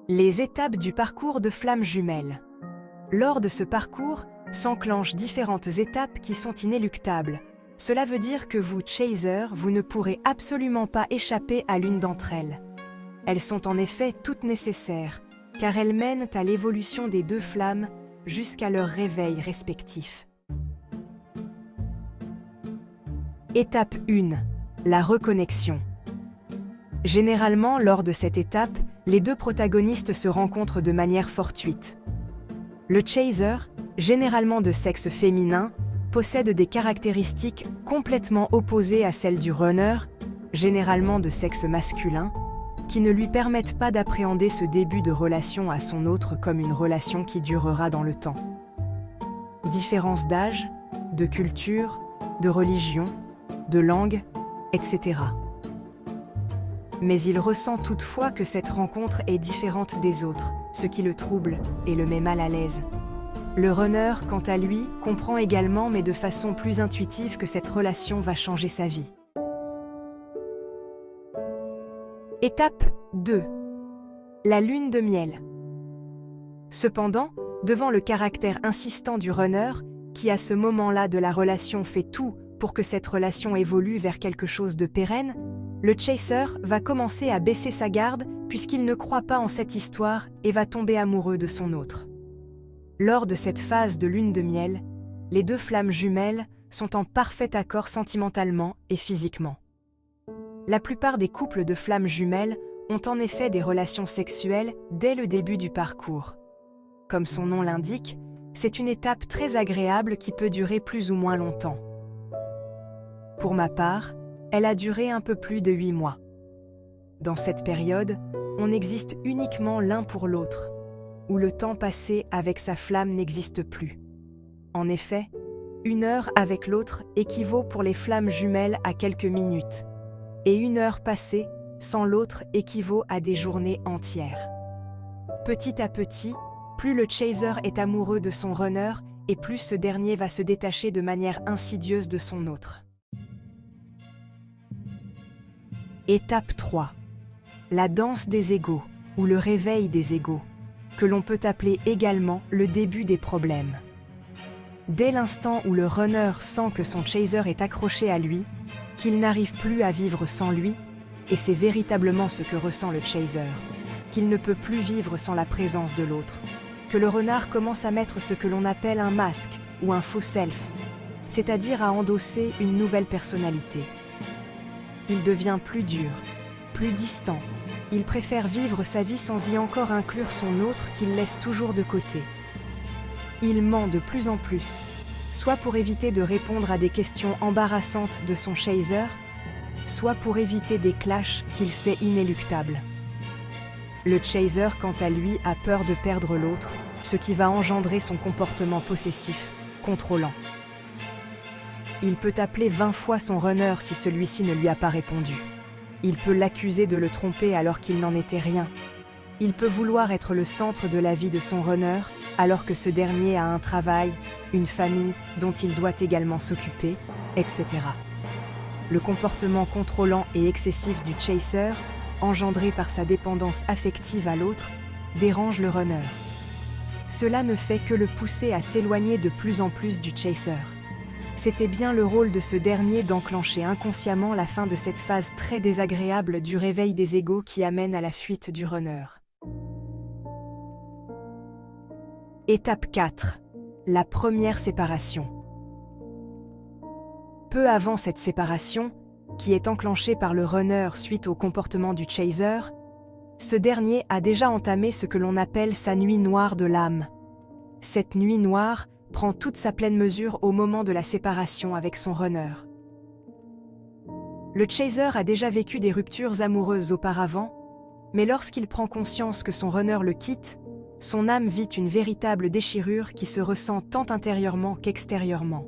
Les étapes du parcours de flammes jumelles. Lors de ce parcours, s'enclenchent différentes étapes qui sont inéluctables. Cela veut dire que vous, chaser, vous ne pourrez absolument pas échapper à l'une d'entre elles. Elles sont en effet toutes nécessaires, car elles mènent à l'évolution des deux flammes jusqu'à leur réveil respectif. Étape 1. La reconnexion. Généralement, lors de cette étape, les deux protagonistes se rencontrent de manière fortuite. Le chaser, généralement de sexe féminin, possède des caractéristiques complètement opposées à celles du runner, généralement de sexe masculin, qui ne lui permettent pas d'appréhender ce début de relation à son autre comme une relation qui durera dans le temps. Différence d'âge, de culture, de religion, de langue, etc. Mais il ressent toutefois que cette rencontre est différente des autres, ce qui le trouble et le met mal à l'aise. Le runner, quant à lui, comprend également, mais de façon plus intuitive, que cette relation va changer sa vie. Étape 2. La lune de miel. Cependant, devant le caractère insistant du runner, qui à ce moment-là de la relation fait tout pour que cette relation évolue vers quelque chose de pérenne, le chaser va commencer à baisser sa garde puisqu'il ne croit pas en cette histoire et va tomber amoureux de son autre. Lors de cette phase de lune de miel, les deux flammes jumelles sont en parfait accord sentimentalement et physiquement. La plupart des couples de flammes jumelles ont en effet des relations sexuelles dès le début du parcours. Comme son nom l'indique, c'est une étape très agréable qui peut durer plus ou moins longtemps. Pour ma part, elle a duré un peu plus de 8 mois. Dans cette période, on existe uniquement l'un pour l'autre, où le temps passé avec sa flamme n'existe plus. En effet, 1 heure avec l'autre équivaut pour les flammes jumelles à quelques minutes, et 1 heure passée sans l'autre équivaut à des journées entières. Petit à petit, plus le chaser est amoureux de son runner et plus ce dernier va se détacher de manière insidieuse de son autre. Étape 3. La danse des égos, ou le réveil des égos, que l'on peut appeler également le début des problèmes. Dès l'instant où le runner sent que son chaser est accroché à lui, qu'il n'arrive plus à vivre sans lui, et c'est véritablement ce que ressent le chaser, qu'il ne peut plus vivre sans la présence de l'autre, que le renard commence à mettre ce que l'on appelle un masque ou un faux self, c'est-à-dire à endosser une nouvelle personnalité. Il devient plus dur, plus distant. Il préfère vivre sa vie sans y encore inclure son autre qu'il laisse toujours de côté. Il ment de plus en plus, soit pour éviter de répondre à des questions embarrassantes de son chaser, soit pour éviter des clashs qu'il sait inéluctables. Le chaser, quant à lui, a peur de perdre l'autre, ce qui va engendrer son comportement possessif, contrôlant. Il peut appeler 20 fois son runner si celui-ci ne lui a pas répondu. Il peut l'accuser de le tromper alors qu'il n'en était rien. Il peut vouloir être le centre de la vie de son runner alors que ce dernier a un travail, une famille dont il doit également s'occuper, etc. Le comportement contrôlant et excessif du chaser, engendré par sa dépendance affective à l'autre, dérange le runner. Cela ne fait que le pousser à s'éloigner de plus en plus du chaser. C'était bien le rôle de ce dernier d'enclencher inconsciemment la fin de cette phase très désagréable du réveil des égos qui amène à la fuite du runner. Étape 4. La première séparation. Peu avant cette séparation, qui est enclenchée par le runner suite au comportement du chaser, ce dernier a déjà entamé ce que l'on appelle sa nuit noire de l'âme. Cette nuit noire prend toute sa pleine mesure au moment de la séparation avec son runner. Le chaser a déjà vécu des ruptures amoureuses auparavant, mais lorsqu'il prend conscience que son runner le quitte, son âme vit une véritable déchirure qui se ressent tant intérieurement qu'extérieurement.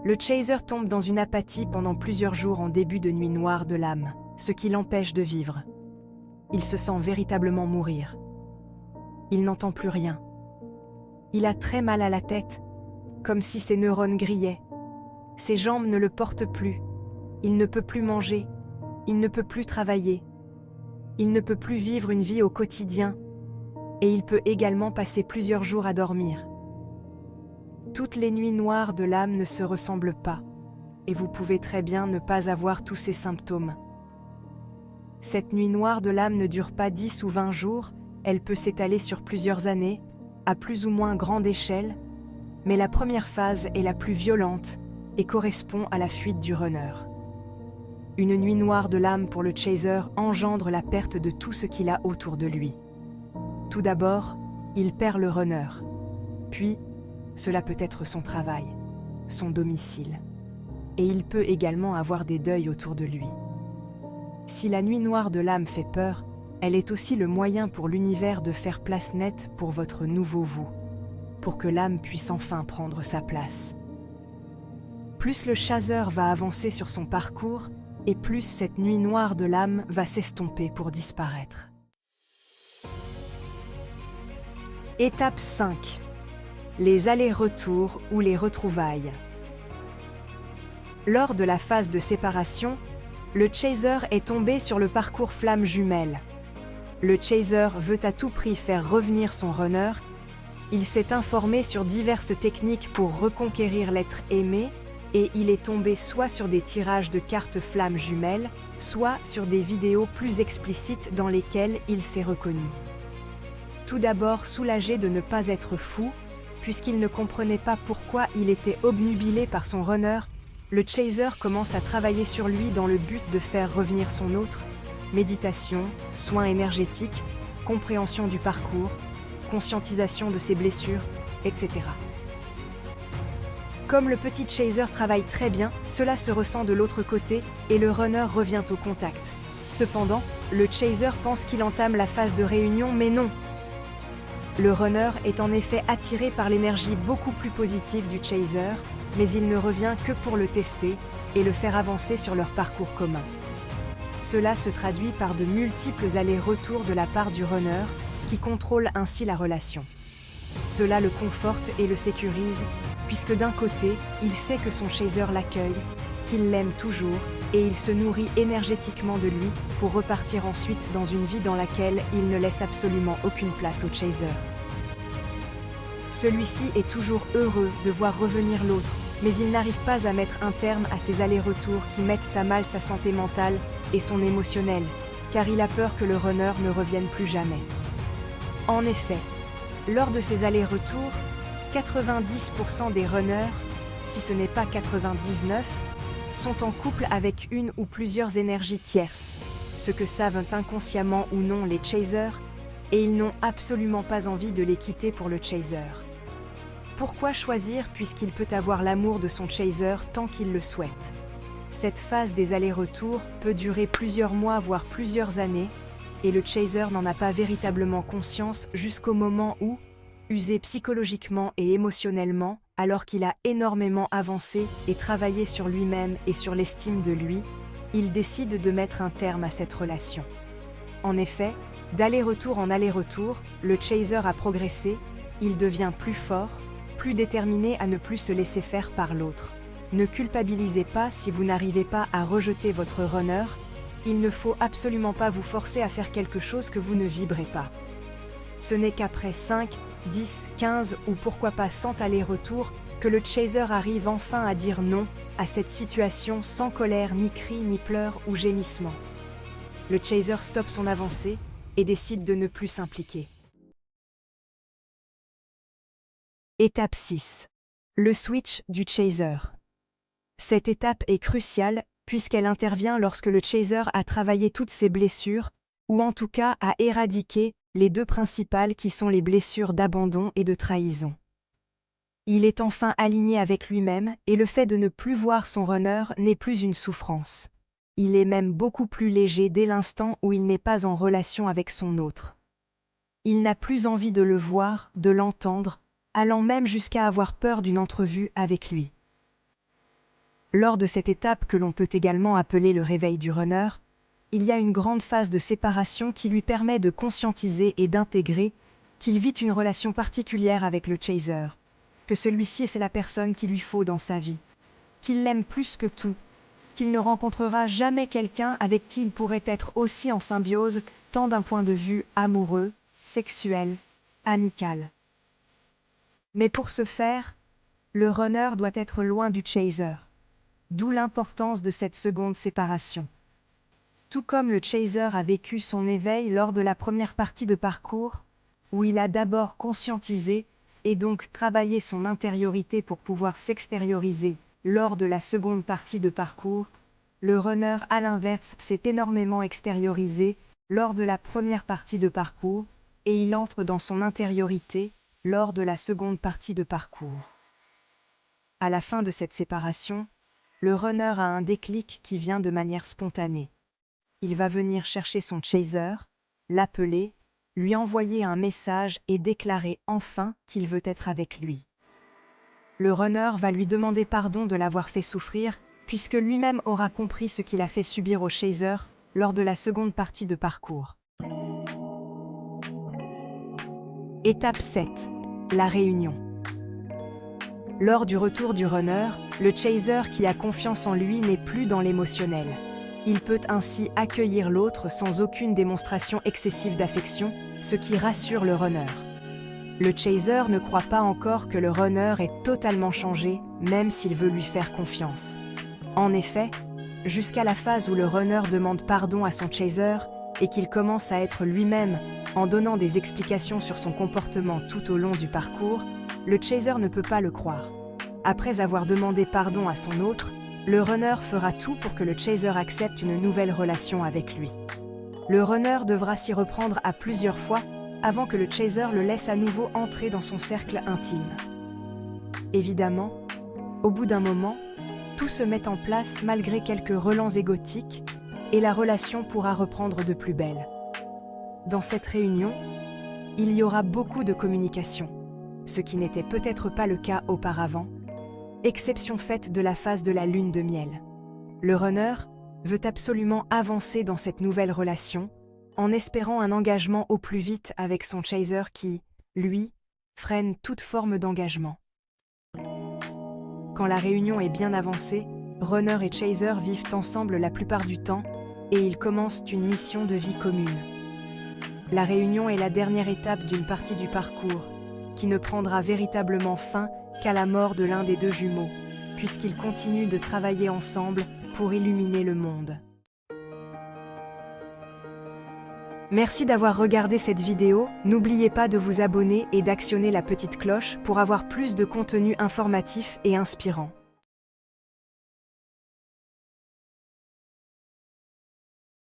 Le chaser tombe dans une apathie pendant plusieurs jours en début de nuit noire de l'âme, ce qui l'empêche de vivre. Il se sent véritablement mourir. Il n'entend plus rien. Il a très mal à la tête, comme si ses neurones grillaient. Ses jambes ne le portent plus. Il ne peut plus manger. Il ne peut plus travailler. Il ne peut plus vivre une vie au quotidien et il peut également passer plusieurs jours à dormir. Toutes les nuits noires de l'âme ne se ressemblent pas et vous pouvez très bien ne pas avoir tous ces symptômes. Cette nuit noire de l'âme ne dure pas 10 ou 20 jours, elle peut s'étaler sur plusieurs années, à plus ou moins grande échelle, mais la première phase est la plus violente et correspond à la fuite du runner. Une nuit noire de l'âme pour le chaser engendre la perte de tout ce qu'il a autour de lui. Tout d'abord, il perd le runner. Puis, cela peut être son travail, son domicile. Et il peut également avoir des deuils autour de lui. Si la nuit noire de l'âme fait peur, elle est aussi le moyen pour l'univers de faire place nette pour votre nouveau vous, pour que l'âme puisse enfin prendre sa place. Plus le chasseur va avancer sur son parcours, et plus cette nuit noire de l'âme va s'estomper pour disparaître. Étape 5. Les allers-retours ou les retrouvailles. Lors de la phase de séparation, le chaser est tombé sur le parcours flamme jumelle. Le chaser veut à tout prix faire revenir son runner. Il s'est informé sur diverses techniques pour reconquérir l'être aimé et il est tombé soit sur des tirages de cartes flamme jumelles, soit sur des vidéos plus explicites dans lesquelles il s'est reconnu. Tout d'abord soulagé de ne pas être fou, puisqu'il ne comprenait pas pourquoi il était obnubilé par son runner, le chaser commence à travailler sur lui dans le but de faire revenir son autre, méditation, soins énergétiques, compréhension du parcours, conscientisation de ses blessures, etc. Comme le petit chaser travaille très bien, cela se ressent de l'autre côté et le runner revient au contact. Cependant, le chaser pense qu'il entame la phase de réunion, mais non. Le runner est en effet attiré par l'énergie beaucoup plus positive du chaser, mais il ne revient que pour le tester et le faire avancer sur leur parcours commun. Cela se traduit par de multiples allers-retours de la part du runner, qui contrôle ainsi la relation. Cela le conforte et le sécurise, puisque d'un côté, il sait que son chaser l'accueille, qu'il l'aime toujours, et il se nourrit énergétiquement de lui pour repartir ensuite dans une vie dans laquelle il ne laisse absolument aucune place au chaser. Celui-ci est toujours heureux de voir revenir l'autre, mais il n'arrive pas à mettre un terme à ces allers-retours qui mettent à mal sa santé mentale et son émotionnel, car il a peur que le runner ne revienne plus jamais. En effet, lors de ces allers-retours, 90% des runners, si ce n'est pas 99%, sont en couple avec une ou plusieurs énergies tierces, ce que savent inconsciemment ou non les chasers, et ils n'ont absolument pas envie de les quitter pour le chaser. Pourquoi choisir puisqu'il peut avoir l'amour de son chaser tant qu'il le souhaite? Cette phase des allers-retours peut durer plusieurs mois voire plusieurs années, et le chaser n'en a pas véritablement conscience jusqu'au moment où, usé psychologiquement et émotionnellement, alors qu'il a énormément avancé et travaillé sur lui-même et sur l'estime de lui, il décide de mettre un terme à cette relation. En effet, d'aller-retour en aller-retour, le chaser a progressé, il devient plus fort, plus déterminé à ne plus se laisser faire par l'autre. Ne culpabilisez pas si vous n'arrivez pas à rejeter votre runner, il ne faut absolument pas vous forcer à faire quelque chose que vous ne vibrez pas. Ce n'est qu'après 5, 10, 15 ou pourquoi pas 100 allers-retours que le chaser arrive enfin à dire non à cette situation sans colère, ni cri, ni pleurs ou gémissement. Le chaser stoppe son avancée et décide de ne plus s'impliquer. Étape 6. Le switch du chaser. Cette étape est cruciale puisqu'elle intervient lorsque le chaser a travaillé toutes ses blessures, ou en tout cas a éradiqué les deux principales qui sont les blessures d'abandon et de trahison. Il est enfin aligné avec lui-même et le fait de ne plus voir son runner n'est plus une souffrance. Il est même beaucoup plus léger dès l'instant où il n'est pas en relation avec son autre. Il n'a plus envie de le voir, de l'entendre, allant même jusqu'à avoir peur d'une entrevue avec lui. Lors de cette étape que l'on peut également appeler le réveil du runner, il y a une grande phase de séparation qui lui permet de conscientiser et d'intégrer qu'il vit une relation particulière avec le chaser, que celui-ci c'est la personne qu'il lui faut dans sa vie, qu'il l'aime plus que tout, qu'il ne rencontrera jamais quelqu'un avec qui il pourrait être aussi en symbiose, tant d'un point de vue amoureux, sexuel, amical. Mais pour ce faire, le runner doit être loin du chaser. D'où l'importance de cette seconde séparation. Tout comme le chaser a vécu son éveil lors de la première partie de parcours, où il a d'abord conscientisé et donc travaillé son intériorité pour pouvoir s'extérioriser lors de la seconde partie de parcours, le runner à l'inverse s'est énormément extériorisé lors de la première partie de parcours et il entre dans son intériorité lors de la seconde partie de parcours. À la fin de cette séparation, le runner a un déclic qui vient de manière spontanée. Il va venir chercher son chaser, l'appeler, lui envoyer un message et déclarer enfin qu'il veut être avec lui. Le runner va lui demander pardon de l'avoir fait souffrir, puisque lui-même aura compris ce qu'il a fait subir au chaser lors de la seconde partie de parcours. Étape 7. La réunion. Lors du retour du runner, le chaser qui a confiance en lui n'est plus dans l'émotionnel. Il peut ainsi accueillir l'autre sans aucune démonstration excessive d'affection, ce qui rassure le runner. Le chaser ne croit pas encore que le runner est totalement changé, même s'il veut lui faire confiance. En effet, jusqu'à la phase où le runner demande pardon à son chaser et qu'il commence à être lui-même en donnant des explications sur son comportement tout au long du parcours, le chaser ne peut pas le croire. Après avoir demandé pardon à son autre, le runner fera tout pour que le chaser accepte une nouvelle relation avec lui. Le runner devra s'y reprendre à plusieurs fois avant que le chaser le laisse à nouveau entrer dans son cercle intime. Évidemment, au bout d'un moment, tout se met en place malgré quelques relents égotiques et la relation pourra reprendre de plus belle. Dans cette réunion, il y aura beaucoup de communication, ce qui n'était peut-être pas le cas auparavant, exception faite de la phase de la lune de miel. Le runner veut absolument avancer dans cette nouvelle relation, en espérant un engagement au plus vite avec son chaser qui, lui, freine toute forme d'engagement. Quand la réunion est bien avancée, runner et chaser vivent ensemble la plupart du temps et ils commencent une mission de vie commune. La réunion est la dernière étape d'une partie du parcours, qui ne prendra véritablement fin qu'à la mort de l'un des deux jumeaux, puisqu'ils continuent de travailler ensemble pour illuminer le monde. Merci d'avoir regardé cette vidéo, n'oubliez pas de vous abonner et d'actionner la petite cloche pour avoir plus de contenu informatif et inspirant.